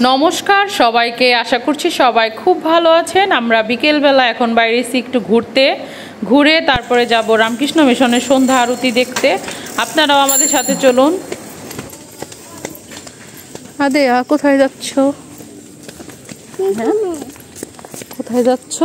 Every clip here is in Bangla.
নমস্কার সবাইকে, আশা করছি সবাই খুব ভালো আছেন। আমরা বিকেলবেলা এখন বাইরে এসে একটু ঘুরে তারপরে যাব রামকৃষ্ণ মিশনের সন্ধ্যা আরতি দেখতে। আপনারাও আমাদের সাথে চলুন। আদেয়া, কোথায় যাচ্ছ? কোথায় যাচ্ছ?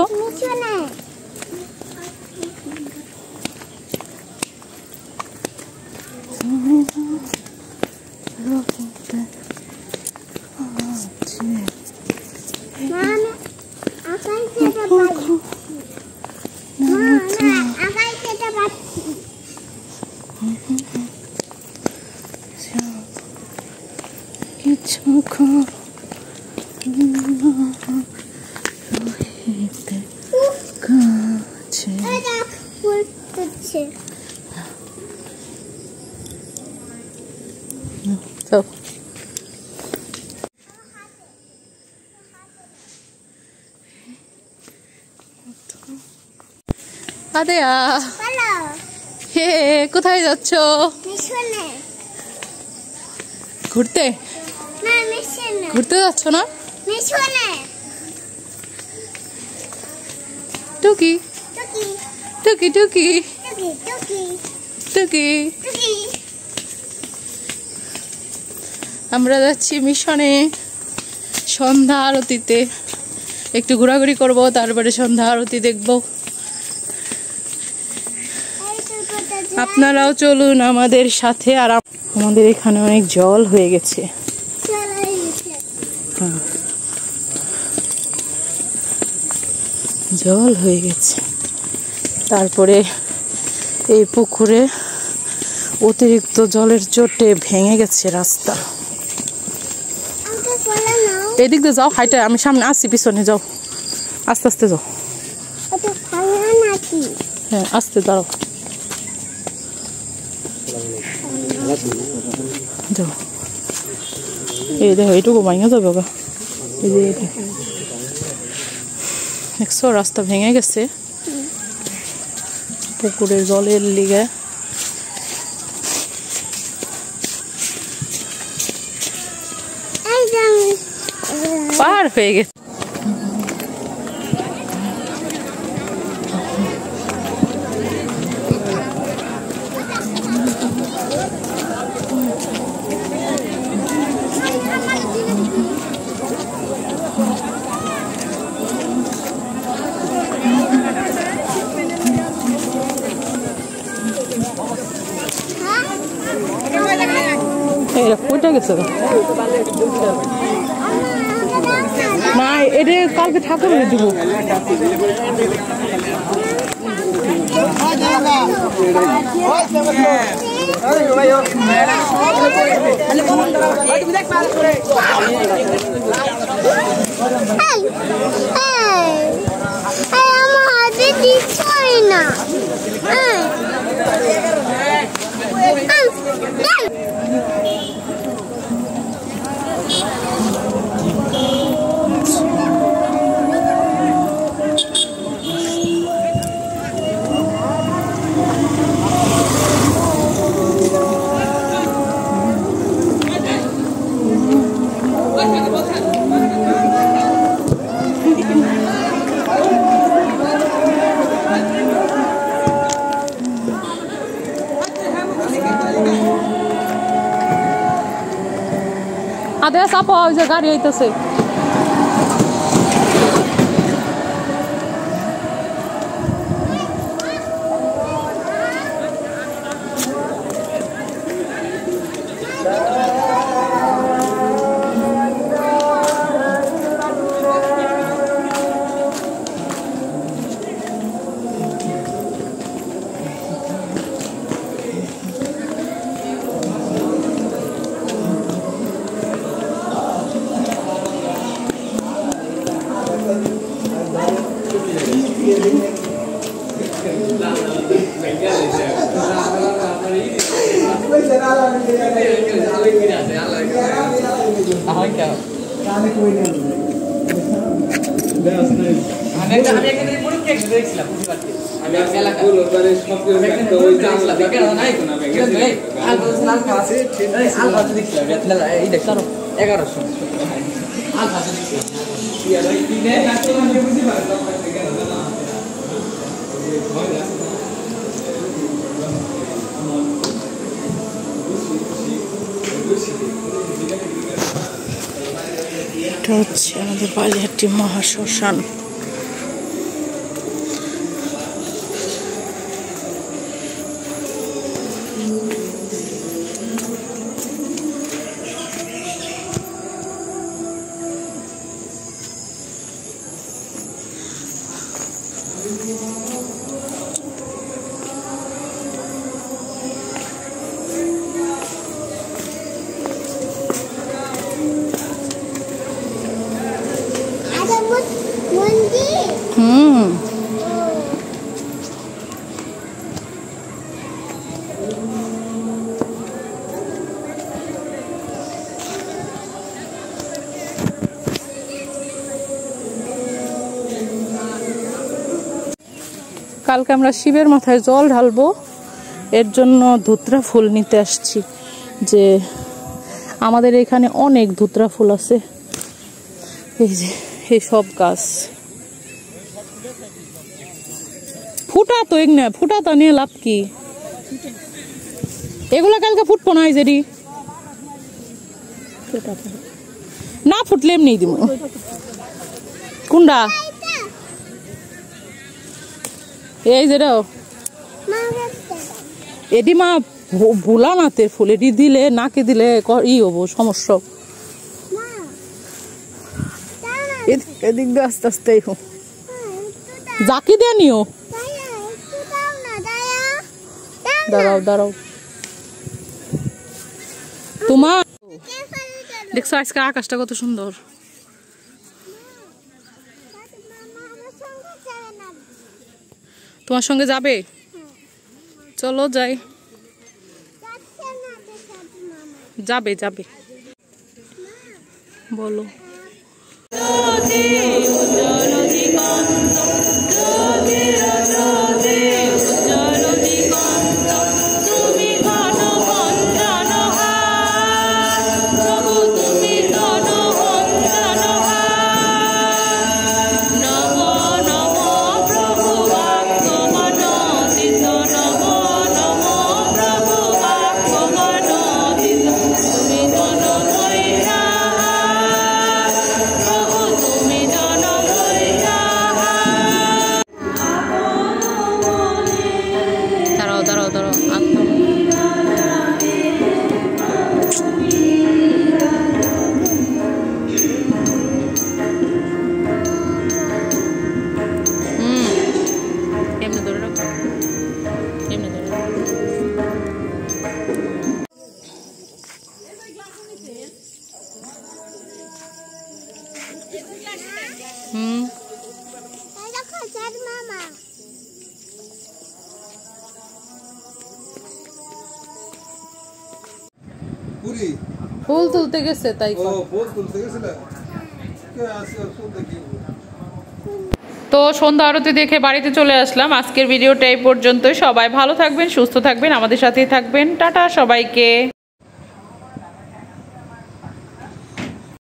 আদেয়া, হে কোথায় যাচ্ছ? ঘুরতে ঘুরতে যাচ্ছ না? টুকি টুকি টুকি টুকি, আমরা যাচ্ছি মিশনে সন্ধ্যা আরতিতে। একটু ঘোরাঘুরি করব, তারপরে সন্ধ্যা আরতি দেখব। আপনারাও চলুন আমাদের সাথে। আর আমাদের এখানে অনেক জল হয়ে গেছে। জল হয়ে গেছে। তারপরে এই পুকুরে অতিরিক্ত জলের চোটে ভেঙে গেছে রাস্তা। এদিক দিয়ে যাও, হাইটা আমি সামনে আসছি, পিছনে যাও, আস্তে আস্তে যাও। হ্যাঁ, আস্তে দাঁড়াও, যাও। এই দেখো, এইটুকু ভাঙে যাবে গা। এই যে দেখছো, রাস্তা ভেঙে গেছে পুকুরের জলের লিগে। পার হয়ে গেছে। কোটা গেছে না, এটা কালকে ঠাকুর দিব। আদেয়া, চাপো, ওই যে গাড়ি আইতেছে। এটা হচ্ছে আমাদের বালিয়াটি মহাশ্মশান। কালকে আমরা শিবের মাথায় জল ঢালবো, এর জন্য ধুতরা ফুল নিতে আসছি। যে আমাদের এখানে অনেক ধুতরা ফুল আছে, এই যে এই সব গাছ ফুটা তো এগনা ফুটা তো নিয়ে লাভ কি, এগুলা কালকে ফুটবো না। এই যে না ফুটলে এমনি দিব কুন্ডা, এই যে এটি মা ভোলানাথের ফুল, এটি দিলে নাকে দিলে ই হবো সমস্যা। এদিক দিয়ে আস্তে আস্তে জাকি দিয়ে নিও। দাঁড়াও দাঁড়াও, তোমার দেখছো আজকে আকাশটা কত সুন্দর। তোমার সঙ্গে যাবে? চলো যাই। যাবে যাবে বলো। ফুল তুলতে গেছে তাই। তো সন্ধ্যা আরতি দেখে বাড়িতে চলে আসলাম। আজকের ভিডিওটা এই পর্যন্তই। সবাই ভালো থাকবেন, সুস্থ থাকবেন, আমাদের সাথেই থাকবেন। টাটা সবাইকে।